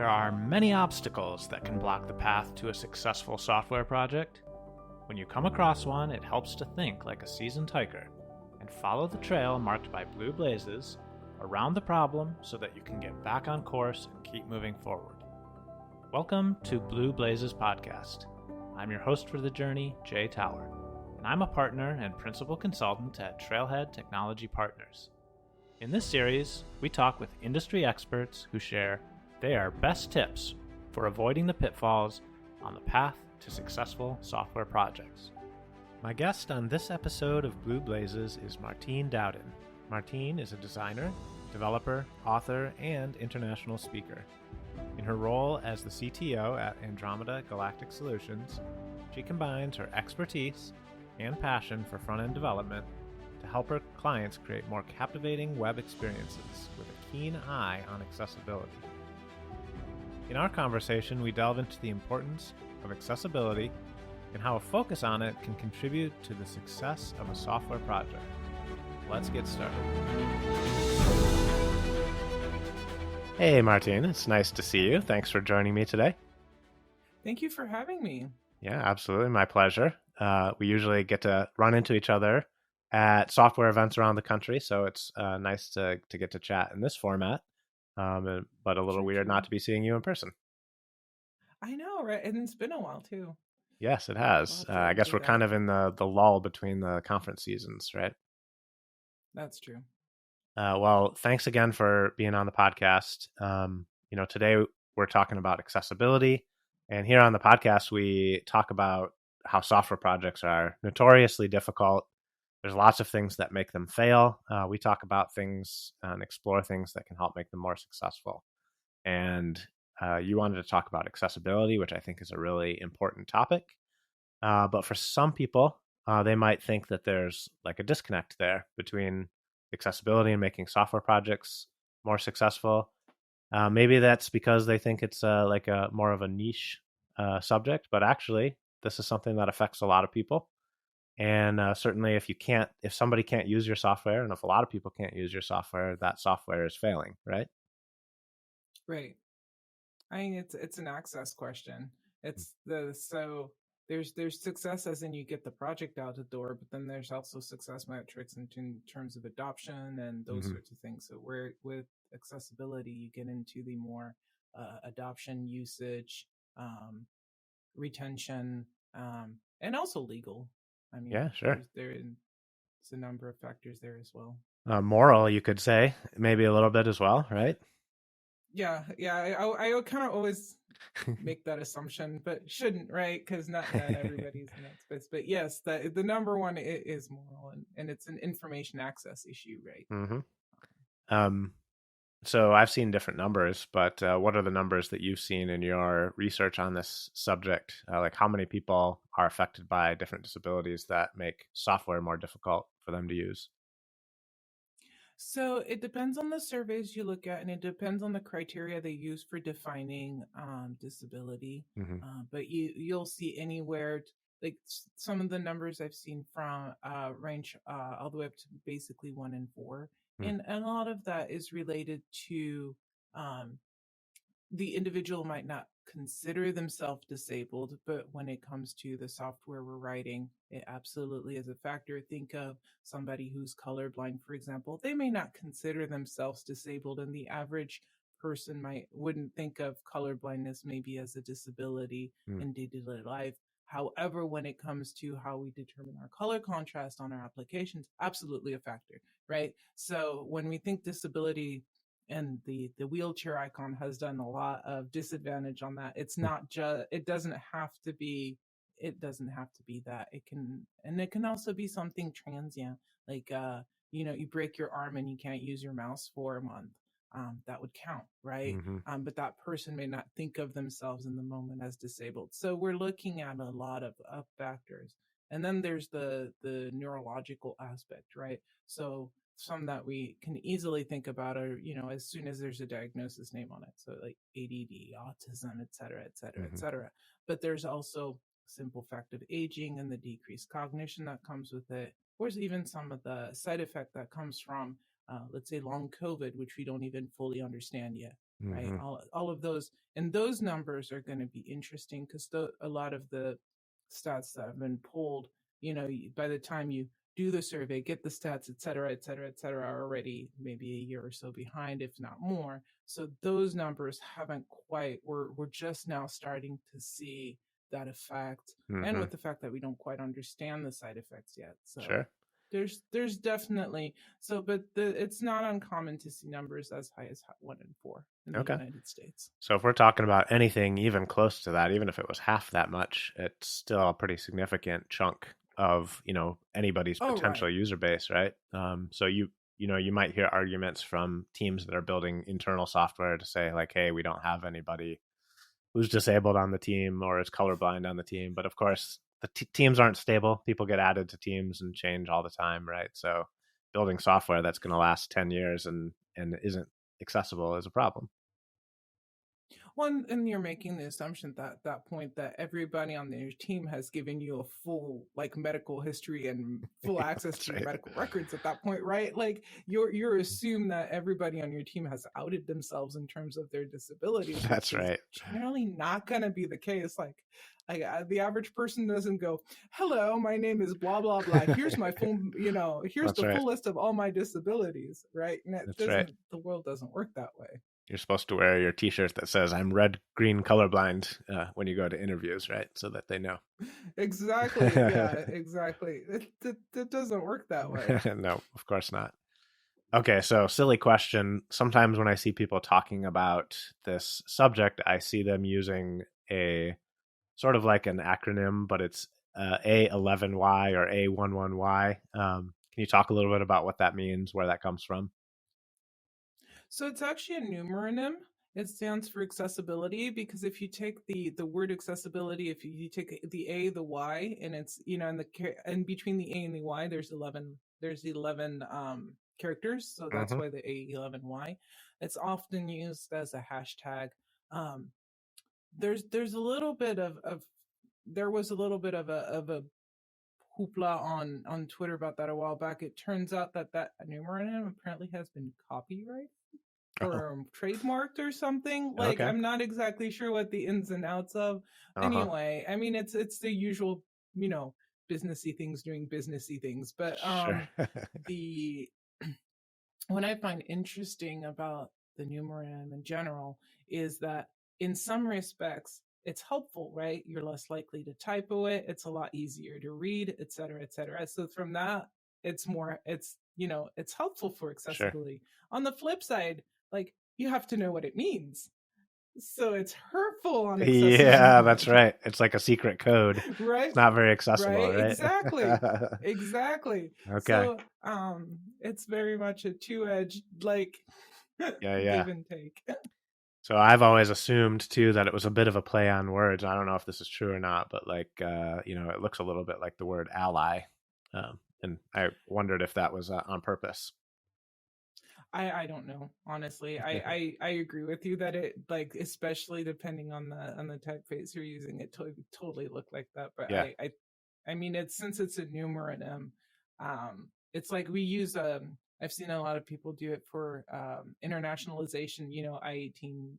There are many obstacles that can block the path to a successful software project. When you come across one, it helps to think like a seasoned hiker and follow the trail marked by blue blazes around the problem so that you can get back on course and keep moving forward. Welcome to Blue Blazes Podcast. I'm your host for the journey, Jay Tower, and I'm a partner and principal consultant at Trailhead Technology Partners. In this series, we talk with industry experts who share their best tips for avoiding the pitfalls on the path to successful software projects. My guest on this episode of Blue Blazes is Martine Dowden. Martine is a designer, developer, author, and international speaker. In her role as the CTO at Andromeda Galactic Solutions, she combines her expertise and passion for front-end development to help her clients create more captivating web experiences with a keen eye on accessibility. In our conversation, we delve into the importance of accessibility and how a focus on it can contribute to the success of a software project. Let's get started. Hey, Martine, it's nice to see you. Thanks for joining me today. Thank you for having me. Yeah, absolutely. My pleasure. We usually get to run into each other at software events around the country, so it's nice to get to chat in this format. But a little weird not to be seeing you in person. I know, right? And it's been a while too. Yes, it has. I guess we're kind of in the lull between the conference seasons, right? That's true. Well, thanks again for being on the podcast. Today we're talking about accessibility, and here on the podcast we talk about how software projects are notoriously difficult. There's lots of things that make them fail. We talk about things and explore things that can help make them more successful. And you wanted to talk about accessibility, which I think is a really important topic. But for some people, they might think that there's like a disconnect there between accessibility and making software projects more successful. Maybe that's because they think it's like a more of a niche subject, but actually this is something that affects a lot of people. And certainly if somebody can't use your software, and if a lot of people can't use your software, that software is failing, right? Right. I mean, it's an access question. There's success as in you get the project out the door, but then there's also success metrics in terms of adoption and those sorts of things. So where with accessibility, you get into the more adoption, usage, retention, and also legal. I mean, yeah, sure. There's a number of factors there as well. Moral, you could say, maybe a little bit as well, right? Yeah. I kind of always make that assumption, but shouldn't, right? Because not everybody's in that space. But yes, the number one is moral, and it's an information access issue, right? Mm-hmm. So I've seen different numbers, but what are the numbers that you've seen in your research on this subject? Like how many people are affected by different disabilities that make software more difficult for them to use? So it depends on the surveys you look at, and it depends on the criteria they use for defining disability. But you'll see anywhere, like some of the numbers I've seen from range all the way up to basically 1 in 4. And a lot of that is related to the individual might not consider themselves disabled, but when it comes to the software we're writing, it absolutely is a factor. Think of somebody who's colorblind, for example. They may not consider themselves disabled, and the average person wouldn't think of colorblindness maybe as a disability in day-to-day life. However, when it comes to how we determine our color contrast on our applications, absolutely a factor, right? So when we think disability, and the wheelchair icon has done a lot of disadvantage on that. It's not just, it doesn't have to be that. It can also be something transient, like you break your arm and you can't use your mouse for a month. That would count, right? But that person may not think of themselves in the moment as disabled. So we're looking at a lot of factors. And then there's the neurological aspect, right? So some that we can easily think about are, as soon as there's a diagnosis name on it. So like ADD, autism, et cetera, et cetera, et cetera. But there's also simple fact of aging and the decreased cognition that comes with it, or even some of the side effect that comes from, let's say, long COVID, which we don't even fully understand yet. right? Mm-hmm. All of those, and those numbers are going to be interesting because a lot of the stats that have been pulled, by the time you do the survey, get the stats, et cetera, et cetera, et cetera, are already maybe a year or so behind, if not more. So those numbers haven't quite, we're just now starting to see that effect. And Mm-hmm. with the fact that we don't quite understand the side effects yet. So Sure. there's definitely, but it's not uncommon to see numbers as high as 1 in 4 in the Okay. United States. So if we're talking about anything even close to that, even if it was half that much, it's still a pretty significant chunk of, anybody's Oh, potential right. user base, right? So you might hear arguments from teams that are building internal software to say like, hey, we don't have anybody who's disabled on the team or is colorblind on the team. But of course, the teams aren't stable. People get added to teams and change all the time, right? So building software that's going to last 10 years and isn't accessible is a problem. Well, and you're making the assumption that point that everybody on your team has given you a full like medical history and full access That's to your right. medical records at that point, right? Like you're assume that everybody on your team has outed themselves in terms of their disabilities, That's which is right. generally not going to be the case. Like the average person doesn't go, "Hello, my name is blah blah blah. Here's my full, here's That's the right. full list of all my disabilities." Right? And it That's right. doesn't. The world doesn't work that way. You're supposed to wear your T-shirt that says "I'm red, green, colorblind" when you go to interviews, right? So that they know. Exactly. Yeah, exactly. It doesn't work that way. No, of course not. Okay, so silly question. Sometimes when I see people talking about this subject, I see them using a sort of like an acronym, but it's A11Y or A11Y. Can you talk a little bit about what that means, where that comes from? So it's actually a numeronym. It stands for accessibility because if you take the word accessibility, if you take the A, the Y, and it's and between the A and the Y, there's 11 characters, so that's Mm-hmm. why the A11Y. It's often used as a hashtag. Um, there's a little bit of there was a little bit of a hoopla on Twitter about that a while back. It turns out that numeronym apparently has been copyrighted Oh, or trademarked or something. Like okay. I'm not exactly sure what the ins and outs of. Uh-huh. Anyway, I mean it's the usual, you know, businessy things doing businessy things. But Sure. the what I find interesting about the numeronym in general is that in some respects it's helpful, right? You're less likely to typo it. It's a lot easier to read, et cetera, et cetera. So from that, it's helpful for Sure. accessibility. On the flip side, like you have to know what it means. So it's hurtful on Yeah, that's accessibility, right. It's like a secret code. right? It's not very accessible, Right? right? Exactly. Exactly. Okay. So it's very much a two-edged like Yeah, yeah. give and take. So I've always assumed too that it was a bit of a play on words. I don't know if this is true or not, but like it looks a little bit like the word ally. And I wondered if that was on purpose. I don't know, honestly. I agree with you that it like especially depending on the typeface you're using, it totally looked like that. But Yeah, I mean it's since it's a numeronym, it's like we use I've seen a lot of people do it for internationalization, I-18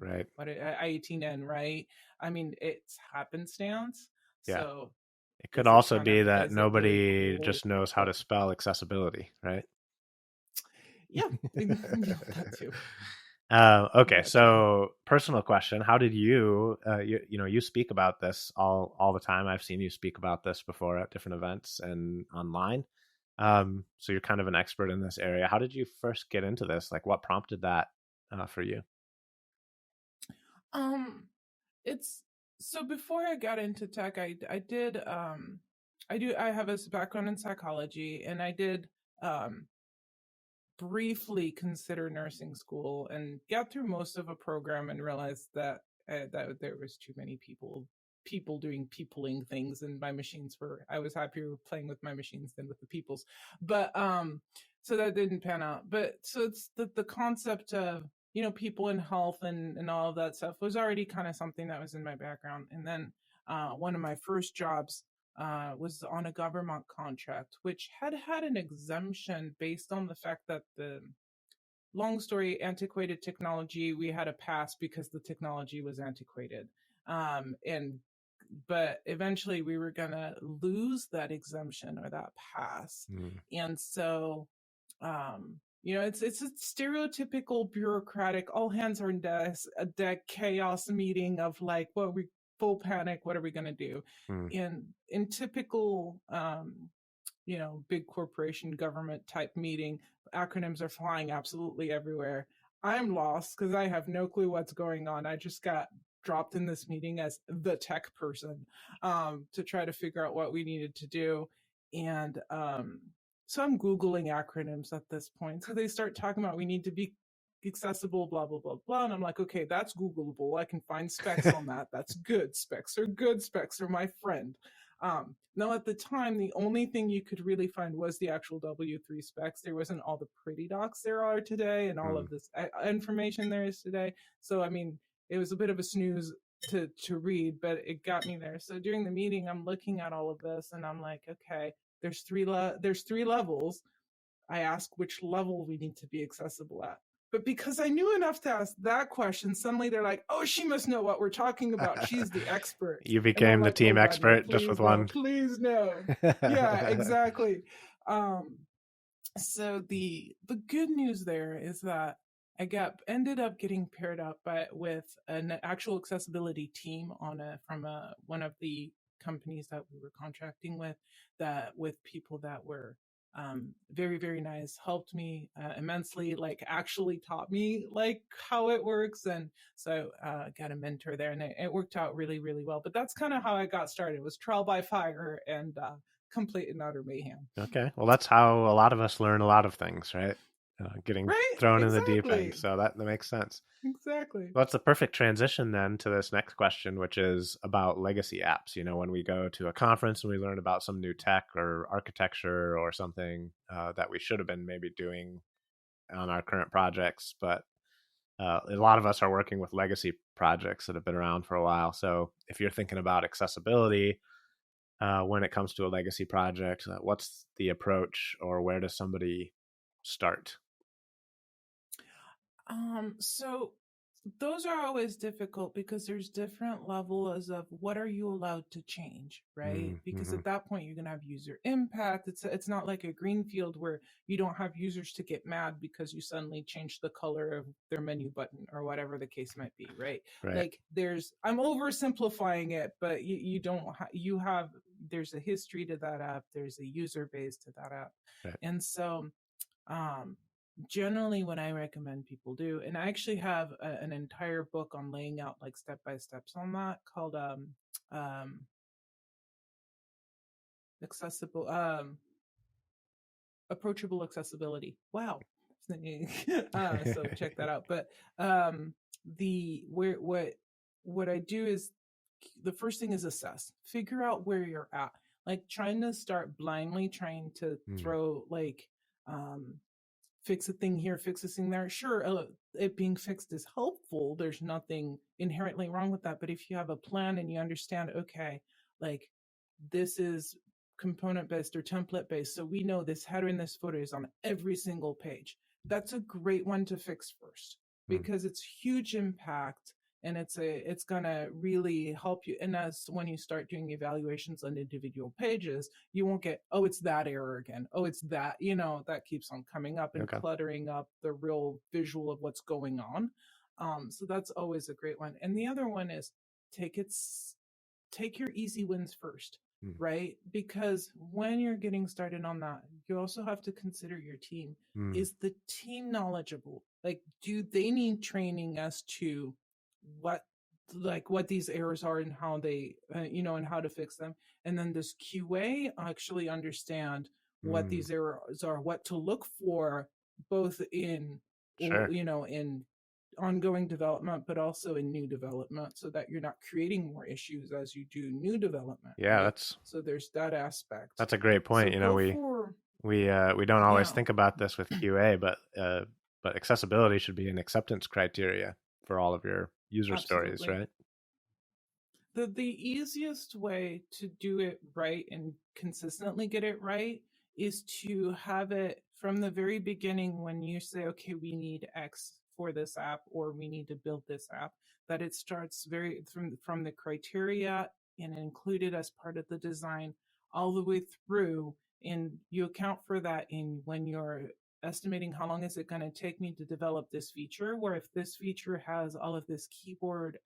right. I-18N, right? I mean it's happenstance. Yeah. So It could is it also kind be of that is it really nobody cool? just knows how to spell accessibility, right? Yeah, yeah, that too. Okay, That too. so personal question: how did you speak about this all the time? I've seen you speak about this before at different events and online. So you're kind of an expert in this area. How did you first get into this? Like, what prompted that for you? Um, it's so before I got into tech, I have a background in psychology, and I did um briefly consider nursing school and got through most of a program and realized that there was too many people doing peopling things, and my machines were I was happier playing with my machines than with the peoples. But so that didn't pan out. But so it's the concept of people in health and all of that stuff was already kind of something that was in my background. And then one of my first jobs was on a government contract, which had an exemption based on the fact that long story, antiquated technology. We had a pass because the technology was antiquated. But eventually we were going to lose that exemption or that pass. And so, it's a stereotypical bureaucratic, all hands are on deck chaos meeting of like, full panic, what are we going to do? In typical, big corporation government type meeting, acronyms are flying absolutely everywhere. I'm lost because I have no clue what's going on. I just got dropped in this meeting as the tech person to try to figure out what we needed to do. And so I'm Googling acronyms at this point. So they start talking about we need to be accessible, blah, blah, blah, blah. And I'm like, okay, that's Googleable. I can find specs on that. That's good. Specs are good. Specs are my friend. Now, at the time, the only thing you could really find was the actual W3 specs. There wasn't all the pretty docs there are today and all of this information there is today. So, I mean, it was a bit of a snooze to read, but it got me there. So during the meeting, I'm looking at all of this and I'm like, okay, there's three levels. I ask which level we need to be accessible at. But because I knew enough to ask that question, suddenly they're like, oh, she must know what we're talking about. She's the expert. You became the team expert no, just with one. Please, no. Yeah, exactly. So the good news there is that I ended up getting paired up with an actual accessibility team from one of the companies that we were contracting with people that were very, very nice, helped me immensely, like actually taught me like how it works. And so got a mentor there and it worked out really, really well. But that's kind of how I got started. It was trial by fire and complete and utter mayhem. Okay. Well, that's how a lot of us learn a lot of things, right? Getting thrown in the deep end. So that makes sense. Exactly. Well, that's the perfect transition then to this next question, which is about legacy apps. When we go to a conference and we learn about some new tech or architecture or something that we should have been maybe doing on our current projects, but a lot of us are working with legacy projects that have been around for a while. So if you're thinking about accessibility when it comes to a legacy project, what's the approach or where does somebody start? So those are always difficult because there's different levels of what are you allowed to change, right? Because at that point you're going to have user impact. It's not like a green field where you don't have users to get mad because you suddenly change the color of their menu button or whatever the case might be, right? Like I'm oversimplifying it, but there's a history to that app. There's a user base to that app. Right. And so, generally what I recommend people do, and I actually have an entire book on laying out like step-by-steps on that called Approachable Accessibility. Wow. So check that out. But what I do is the first thing is assess, figure out where you're at, like trying to start blindly trying to throw like fix a thing here, fix a thing there. Sure, it being fixed is helpful. There's nothing inherently wrong with that. But if you have a plan and you understand, okay, like this is component based or template based, so we know this header and this footer is on every single page. That's a great one to fix first because it's huge impact. And it's gonna really help you. And as when you start doing evaluations on individual pages, you won't get, oh, it's that error again. Oh, it's that, that keeps on coming up and cluttering up the real visual of what's going on. So that's always a great one. And the other one is take your easy wins first, right? Because when you're getting started on that, you also have to consider your team. Is the team knowledgeable? Like, do they need training as to what these errors are and how they and how to fix them? And then does QA actually understand what these errors are, what to look for, both in in ongoing development but also in new development, so that you're not creating more issues as you do new development? Yeah, right? So there's that aspect. That's a great point. So we don't always think about this with QA, but accessibility should be an acceptance criteria for all of your user stories, right? The easiest way to do it right and consistently get it right is to have it from the very beginning, when you say, okay, we need X for this app, or we need to build this app, that it starts very from the criteria and included as part of the design all the way through. And you account for that in when you're estimating how long is it going to take me to develop this feature, where if this feature has all of this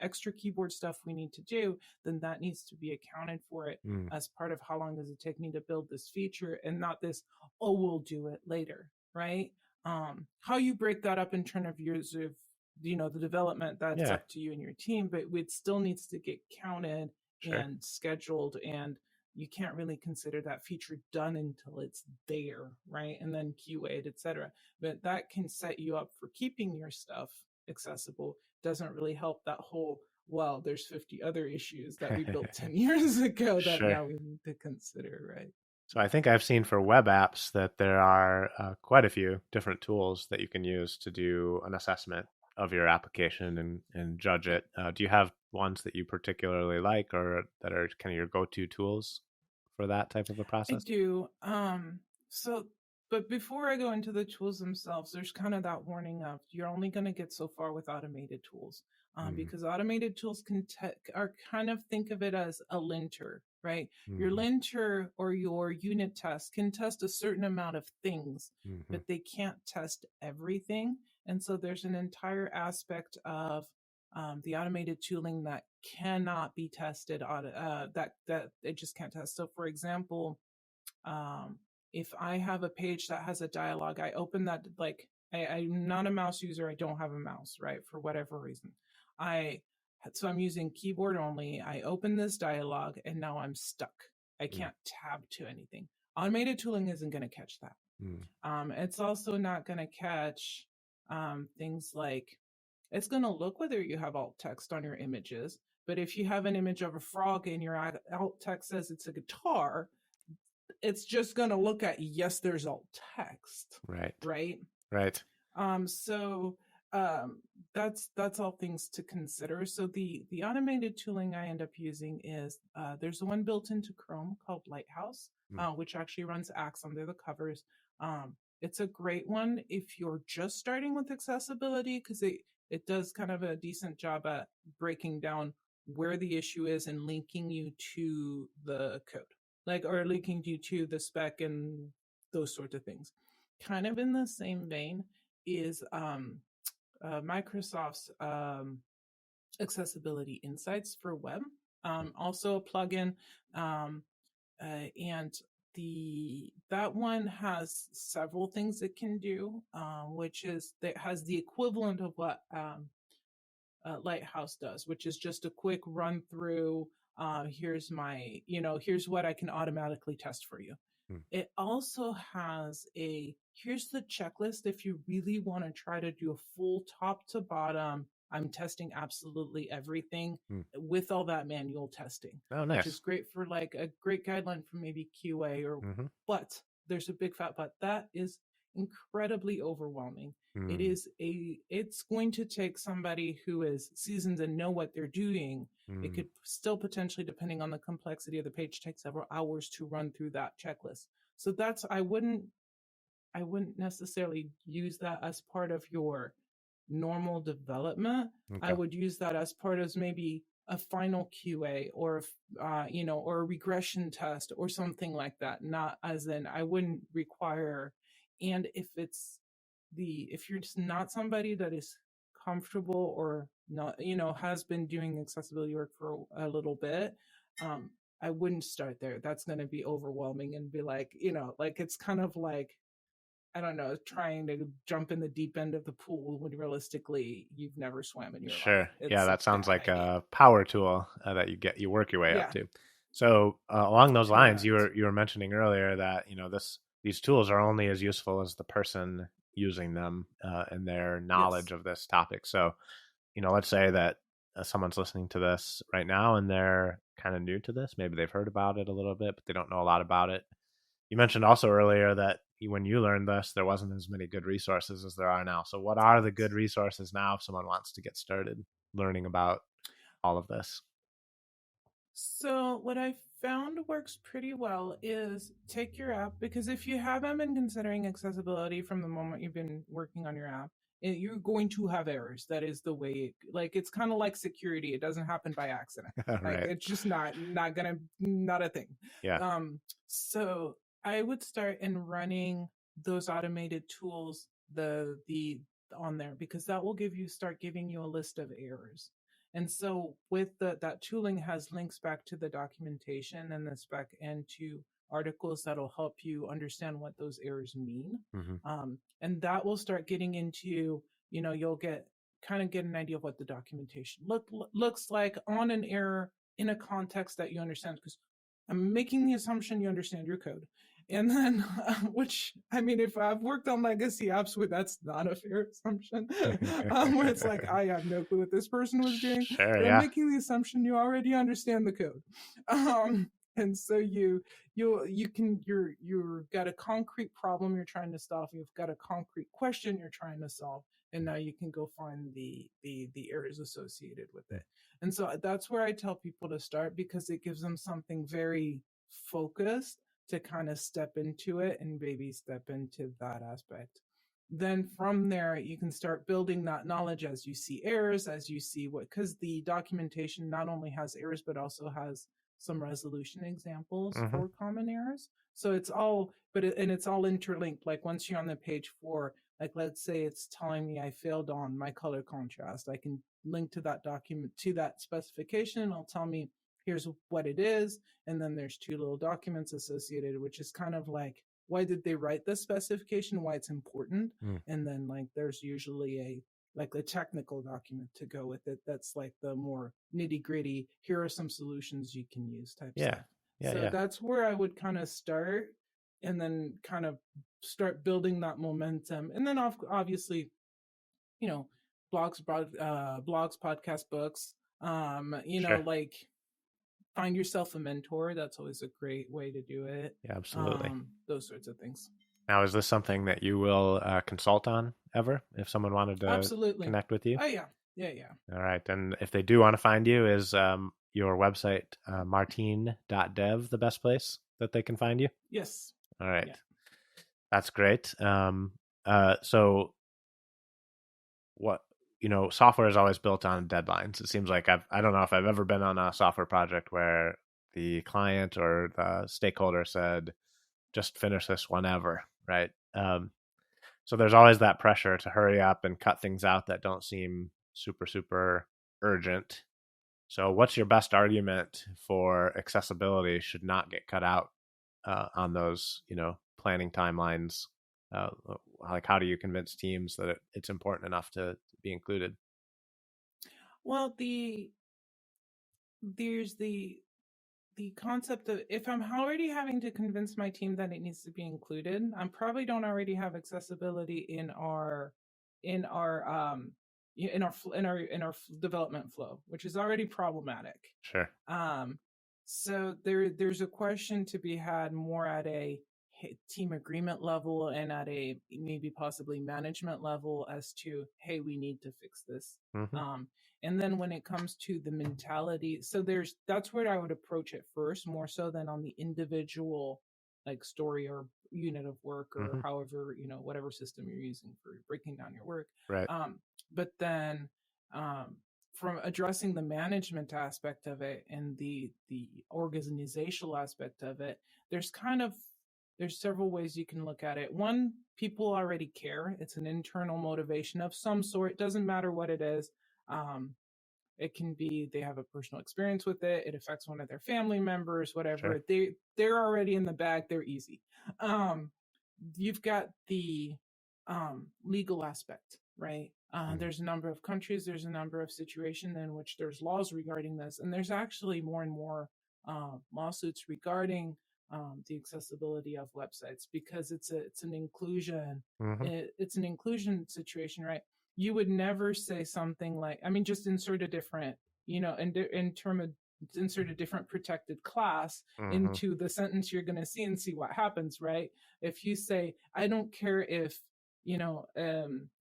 extra keyboard stuff we need to do, then that needs to be accounted for it as part of how long does it take me to build this feature, and not this, oh, we'll do it later, right? How you break that up in terms of years of, the development, that's up to you and your team, but it still needs to get counted and scheduled, and you can't really consider that feature done until it's there, right? And then QA'd, etc. But that can set you up for keeping your stuff accessible. Doesn't really help that whole, well, there's 50 other issues that we built 10 years ago that now we need to consider, right? So I think I've seen for web apps that there are quite a few different tools that you can use to do an assessment of your application and judge it. Do you have ones that you particularly like, or that are kind of your go-to tools for that type of a process? I do. But before I go into the tools themselves, there's kind of that warning of you're only going to get so far with automated tools, because automated tools are kind of, think of it as a linter, right? Your linter or your unit test can test a certain amount of things, but they can't test everything. And so there's an entire aspect of the automated tooling that cannot be tested, that it just can't test. So for example, if I have a page that has a dialogue, I open that, like, I'm not a mouse user. I don't have a mouse, right? For whatever reason. So I'm using keyboard only. I open this dialogue and now I'm stuck. I can't tab to anything. Automated tooling isn't going to catch that. It's also not going to catch things like, it's going to look whether you have alt text on your images, but if you have an image of a frog and your alt text says it's a guitar, it's just going to look at, yes, there's alt text. Right. So that's all things to consider. So the automated tooling I end up using is there's one built into Chrome called Lighthouse, which actually runs Axe under the covers. It's a great one if you're just starting with accessibility, because it does kind of a decent job at breaking down where the issue is and linking you to the code, or linking you to the spec and those sorts of things. Kind of in the same vein is Microsoft's Accessibility Insights for web, also a plugin, and that one has several things it can do, which is that has the equivalent of what Lighthouse does, which is just a quick run through. Here's what I can automatically test for you. It also has here's the checklist if you really want to try to do a full top to bottom, I'm testing absolutely everything with all that manual testing. Oh, nice. Which is great for like a great guideline for maybe QA or, but there's a big fat but. That is incredibly overwhelming. It's going to take somebody who is seasoned and know what they're doing. It could still potentially, depending on the complexity of the page, take several hours to run through that checklist. So I wouldn't necessarily use that as part of your normal development. I would use that as part of maybe a final QA or or a regression test or something like that. Not as in, I wouldn't require. And if you're just not somebody that is comfortable or not, has been doing accessibility work for a little bit, I wouldn't start there. That's going to be overwhelming and be like, it's kind of like, I don't know, trying to jump in the deep end of the pool when realistically you've never swam in your life. Yeah, that sounds like a power tool that you work your way up to. So along those lines, you were mentioning earlier that these tools are only as useful as the person using them and their knowledge of this topic. So let's say that someone's listening to this right now and they're kind of new to this. Maybe they've heard about it a little bit, but they don't know a lot about it. You mentioned also earlier that when you learned this, there wasn't as many good resources as there are now. So what are the good resources now if someone wants to get started learning about all of this? So what I found works pretty well is take your app, because if you haven't been considering accessibility from the moment you've been working on your app, you're going to have errors. That is the way like it's kind of like security. It doesn't happen by accident. Like Right. it's just not a thing. Yeah. So I would start in running those automated tools the on there, because that will start giving you a list of errors. And so with that tooling has links back to the documentation and the spec and to articles that'll help you understand what those errors mean. And that will start getting into, you'll get an idea of what the documentation looks like on an error in a context that you understand, because I'm making the assumption you understand your code. And then, which, I mean, if I've worked on legacy apps where that's not a fair assumption, where it's like, I have no clue what this person was doing. Sure, but yeah. I'm making the assumption you already understand the code. And so you've got a concrete problem you're trying to solve. You've got a concrete question you're trying to solve. And now you can go find the errors associated with it. And so that's where I tell people to start, because it gives them something very focused to kind of step into it and baby step into that aspect. Then from there, you can start building that knowledge as you see errors, as you see because the documentation not only has errors, but also has some resolution examples for common errors. So it's all, it's all interlinked. Like once you're on the page 4, like let's say it's telling me I failed on my color contrast, I can link to that document, to that specification, and it'll tell me here's what it is. And then there's 2 little documents associated, which is kind of like, why did they write this specification, why it's important. And then like there's usually a technical document to go with it that's like the more nitty gritty, here are some solutions you can use type stuff. So that's where I would kind of start, and then kind of start building that momentum. And then obviously, blogs, podcasts, books, like find yourself a mentor. That's always a great way to do it. Yeah, absolutely. Those sorts of things. Now, is this something that you will consult on ever if someone wanted to connect with you? Oh, yeah. All right. And if they do want to find you, is your website, martine.dev, the best place that they can find you? Yes. All right. Yeah. That's great. So what, software is always built on deadlines. It seems like I don't know if I've ever been on a software project where the client or the stakeholder said, just finish this whenever, right? So there's always that pressure to hurry up and cut things out that don't seem super, super urgent. So what's your best argument for accessibility should not get cut out on those, planning timelines? Like, how do you convince teams that it's important enough to be included? Well, there's the concept of, if I'm already having to convince my team that it needs to be included, I probably don't already have accessibility in our development flow, which is already problematic. Sure. So there's a question to be had more at a team agreement level and at a maybe possibly management level as to, hey, we need to fix this. And then when it comes to the mentality, so that's where I would approach it first, more so than on the individual like story or unit of work or however, whatever system you're using for breaking down your work. Right. But then from addressing the management aspect of it and the organizational aspect of it, there's several ways you can look at it. One, people already care. It's an internal motivation of some sort. It doesn't matter what it is. It can be they have a personal experience with it. It affects one of their family members, whatever. Sure. They're already in the bag. They're easy. You've got the legal aspect, right? There's a number of countries, there's a number of situations in which there's laws regarding this, and there's actually more and more lawsuits regarding the accessibility of websites, because it's an inclusion. It's an inclusion situation, right? You would never say something like, just insert a different, insert a different protected class into the sentence you're going to see and see what happens, right? If you say, I don't care if,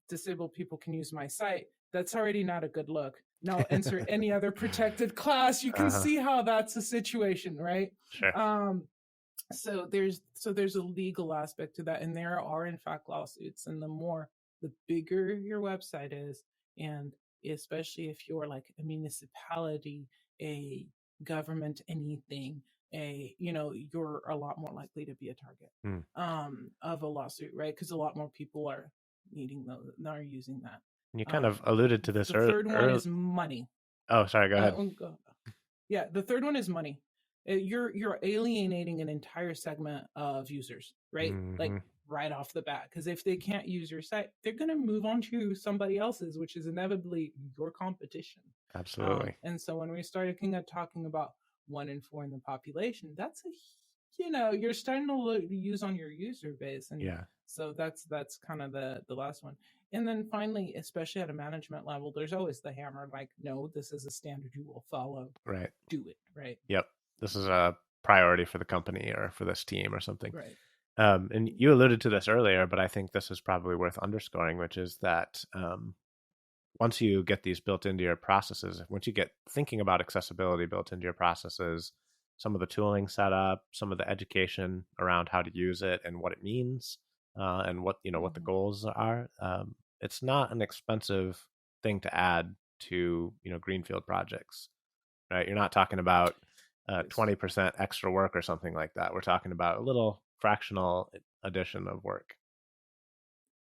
disabled people can use my site, that's already not a good look. Now insert any other protected class. You can see how that's a situation, right? Sure. So there's a legal aspect to that, and there are in fact lawsuits, and the bigger your website is, and especially if you're like a municipality, a government, anything, you're a lot more likely to be a target of a lawsuit, right? Because a lot more people are using that. You kind of alluded to this The third one is money. Oh, sorry, go ahead. Yeah, the third one is money. You're alienating an entire segment of users, right? Like right off the bat, because if they can't use your site, they're going to move on to somebody else's, which is inevitably your competition. Absolutely. And so when we started talking about 1 in 4 in the population, that's you're starting to use on your user base, and so that's kind of the last one. And then finally, especially at a management level, there's always the hammer, like, no, this is a standard you will follow. Right. Do it, right? Yep. This is a priority for the company or for this team or something. Right. And you alluded to this earlier, but I think this is probably worth underscoring, which is that once you get these built into your processes, once you get thinking about accessibility built into your processes, some of the tooling set up, some of the education around how to use it and what it means, and what what the goals are. It's not an expensive thing to add to greenfield projects, right? You're not talking about 20% extra work or something like that. We're talking about a little fractional addition of work.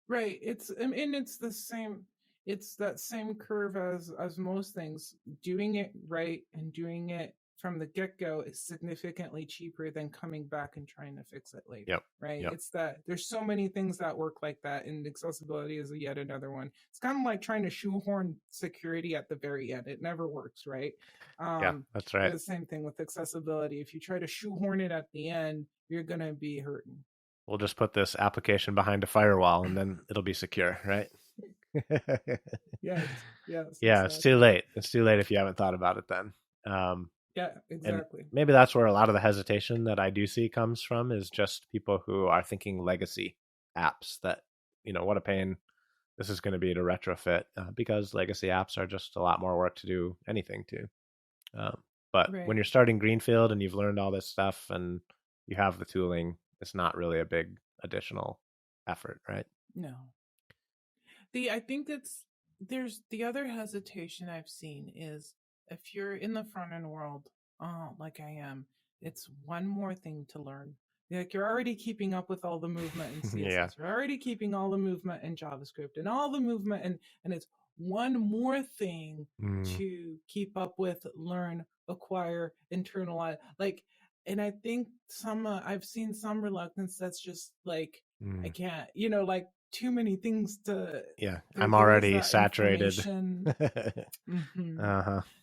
Right. It's the same. It's that same curve as most things. Doing it right and doing it from the get-go is significantly cheaper than coming back and trying to fix it later. Yep. Right. Yep. It's that there's so many things that work like that, and accessibility is yet another one. It's kind of like trying to shoehorn security at the very end. It never works, right? Yeah, that's right. The same thing with accessibility. If you try to shoehorn it at the end, you're gonna be hurting. We'll just put this application behind a firewall and then it'll be secure, right? Yes. Yeah, exactly. It's too late. It's too late if you haven't thought about it then. Yeah, exactly. And maybe that's where a lot of the hesitation that I do see comes from, is just people who are thinking legacy apps that, what a pain this is going to be to retrofit, because legacy apps are just a lot more work to do anything to. But when you're starting greenfield and you've learned all this stuff and you have the tooling, it's not really a big additional effort, right? No. I think there's the other hesitation I've seen is if you're in the front end world, like I am, it's one more thing to learn. Like you're already keeping up with all the movement in CSS. Yeah. You're already keeping all the movement in JavaScript and all the movement, and it's one more thing to keep up with, learn, acquire, internalize. Like, and I think I've seen some reluctance that's just like, I can't, like too many things to. Yeah, I'm already saturated.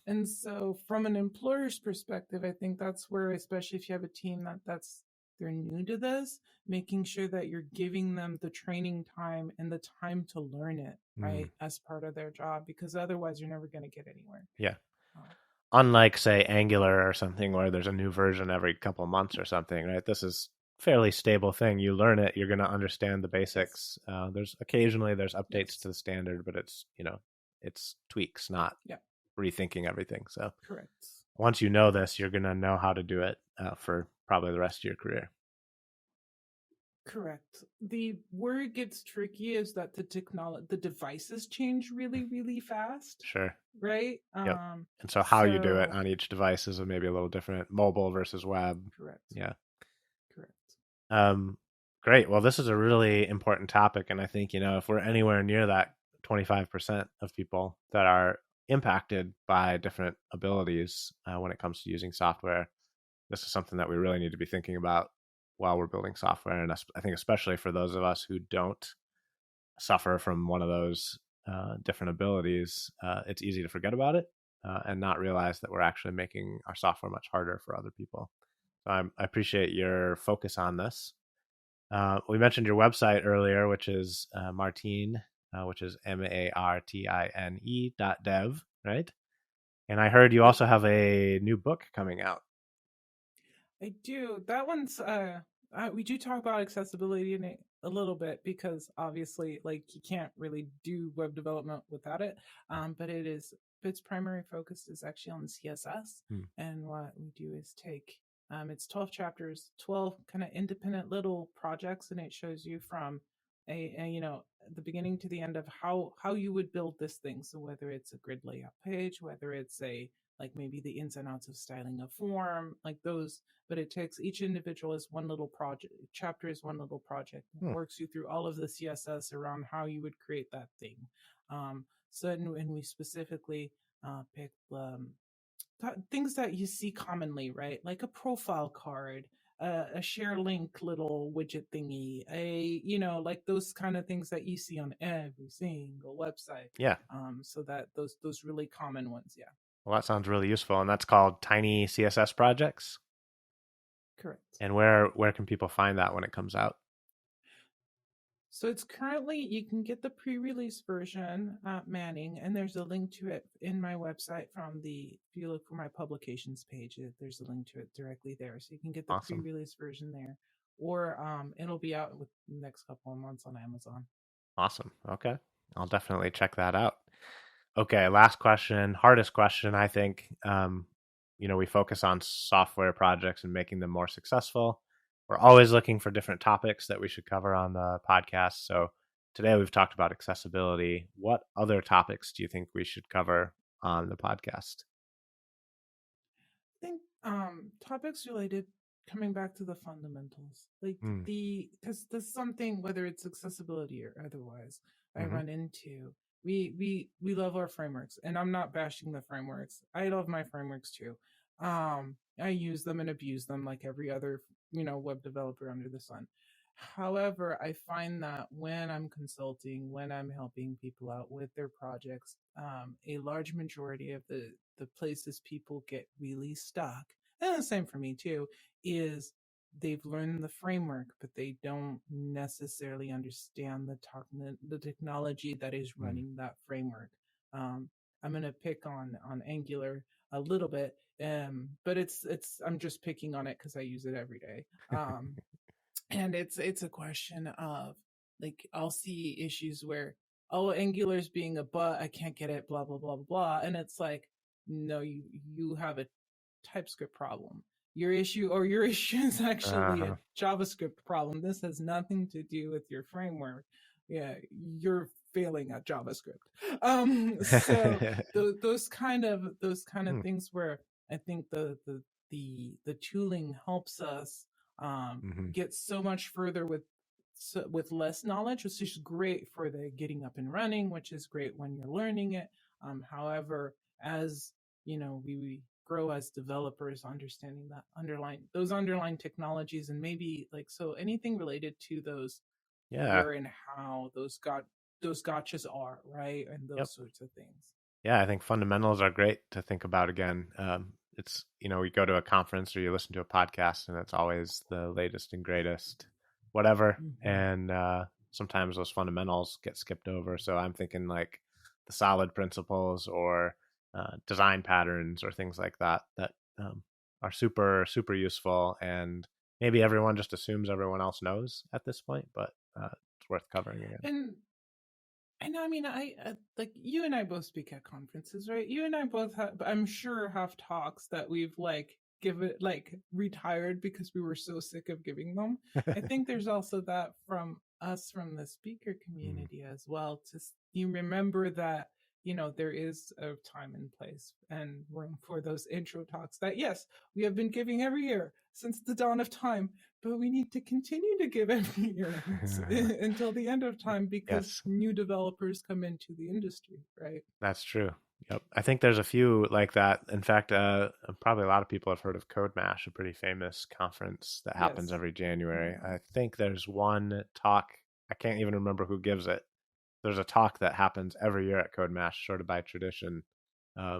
And so from an employer's perspective, I think that's where, especially if you have a team they're new to this, making sure that you're giving them the training time and the time to learn it, right, as part of their job, because otherwise you're never going to get anywhere. Yeah. Unlike, say, Angular or something where there's a new version every couple months or something, right? This is fairly stable thing. You learn it, you're going to understand the basics. There's updates to the standard, but it's it's tweaks, not rethinking everything. So correct. Once you know this, you're going to know how to do it for probably the rest of your career. Correct. Where it gets tricky is that the devices change really, really fast. Sure. Right. Yep. And so how you do it on each device is maybe a little different. Mobile versus web. Correct. Yeah. Correct. Great. Well, this is a really important topic, and I think if we're anywhere near that 25% of people that are impacted by different abilities when it comes to using software, this is something that we really need to be thinking about while we're building software. And I think especially for those of us who don't suffer from one of those different abilities, it's easy to forget about it and not realize that we're actually making our software much harder for other people. So I appreciate your focus on this. We mentioned your website earlier, which is Martine, which is martine.dev, right? And I heard you also have a new book coming out. I do. That one's we do talk about accessibility in it a little bit, because obviously, like, you can't really do web development without it. But its primary focus is actually on CSS. Hmm. And what we do is take it's 12 chapters, 12 kind of independent little projects, and it shows you from the beginning to the end of how you would build this thing. So whether it's a grid layout page, whether it's a like maybe the ins and outs of styling a form, like those. But it takes each individual as one little project. Chapter is one little project. It works you through all of the CSS around how you would create that thing. And we specifically picked things that you see commonly, right? Like a profile card, a share link little widget thingy, like those kind of things that you see on every single website. Yeah. So that those really common ones, yeah. Well, that sounds really useful, and that's called Tiny CSS Projects. Correct. And where can people find that when it comes out? So it's currently, you can get the pre-release version at Manning, and there's a link to it in my website if you look for my publications page, there's a link to it directly there. So you can get the Awesome. pre-release version there, or it'll be out with the next couple of months on Amazon. Awesome. Okay. I'll definitely check that out. Okay, last question, hardest question, I think. We focus on software projects and making them more successful. We're always looking for different topics that we should cover on the podcast. So today we've talked about accessibility. What other topics do you think we should cover on the podcast? I think topics related, coming back to the fundamentals, like because there's something, whether it's accessibility or otherwise, I run into. We love our frameworks, and I'm not bashing the frameworks. I love my frameworks too. I use them and abuse them like every other web developer under the sun. However, I find that when I'm consulting, when I'm helping people out with their projects, a large majority of the places people get really stuck, and the same for me too, is they've learned the framework, but they don't necessarily understand the technology that is running that framework. I'm gonna pick on Angular a little bit, but it's I'm just picking on it because I use it every day. And it's a question of, like, I'll see issues where, oh, Angular's being a butt, I can't get it, blah blah blah blah blah, and it's like, no, you have a TypeScript problem. Your issue is actually a JavaScript problem. This has nothing to do with your framework. Yeah, you're failing at JavaScript. So those kind of things where I think the tooling helps us get so much further with less knowledge, which is great for the getting up and running, which is great when you're learning it. However, as we grow as developers, understanding that underlying technologies, and maybe like, so anything related to those, where and how those gotchas are, right, and those sorts of things. Yeah, I think fundamentals are great to think about again. It's, you go to a conference or you listen to a podcast and it's always the latest and greatest, whatever. And sometimes those fundamentals get skipped over. So I'm thinking like the solid principles or design patterns or things like that are super, super useful. And maybe everyone just assumes everyone else knows at this point, but it's worth covering again. And I mean, I like, you and I both speak at conferences, right? You and I both I'm sure, have talks that we've retired because we were so sick of giving them. I think there's also that from us, from the speaker community as well. You remember that, there is a time and place and room for those intro talks that, yes, we have been giving every year since the dawn of time, but we need to continue to give every year until the end of time, because new developers come into the industry, right? That's true. Yep. I think there's a few like that. In fact, probably a lot of people have heard of Code Mash, a pretty famous conference that happens every January. I think there's one talk, I can't even remember who gives it. There's a talk that happens every year at Code Mash, sort of by tradition.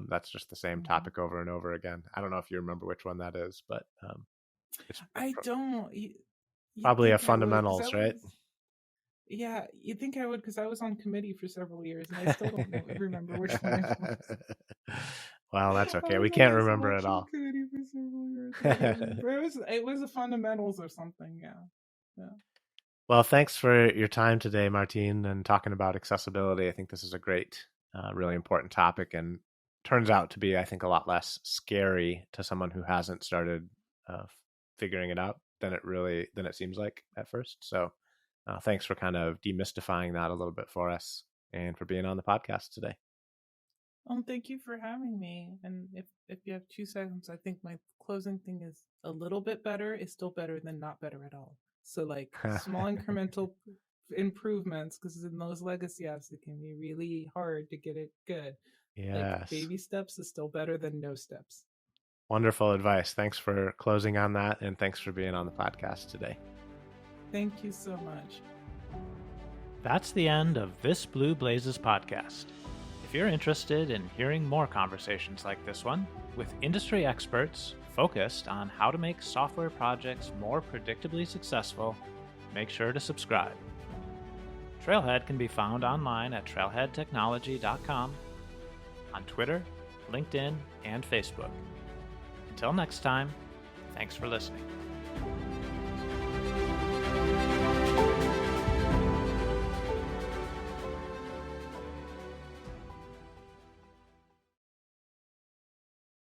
That's just the same topic over and over again. I don't know if you remember which one that is, but I don't. Probably a fundamentals, right? Yeah, you'd think I would, because I was on committee for several years and I still don't remember which one it was. Well, that's okay. We can't remember it all. Committee for several years. But it was a fundamentals or something. Yeah. Well, thanks for your time today, Martine, and talking about accessibility. I think this is a great, really important topic, and turns out to be, I think, a lot less scary to someone who hasn't started figuring it out than it seems like at first. So, thanks for kind of demystifying that a little bit for us, and for being on the podcast today. Thank you for having me. And if you have 2 seconds, I think my closing thing is a little bit better is still better than not better at all. So like small incremental improvements, because in those legacy apps, it can be really hard to get it good. Yes. Like baby steps is still better than no steps. Wonderful advice. Thanks for closing on that, and thanks for being on the podcast today. Thank you so much. That's the end of this Blue Blazes podcast. If you're interested in hearing more conversations like this one, with industry experts focused on how to make software projects more predictably successful, make sure to subscribe. Trailhead can be found online at trailheadtechnology.com, on Twitter, LinkedIn, and Facebook. Until next time, thanks for listening.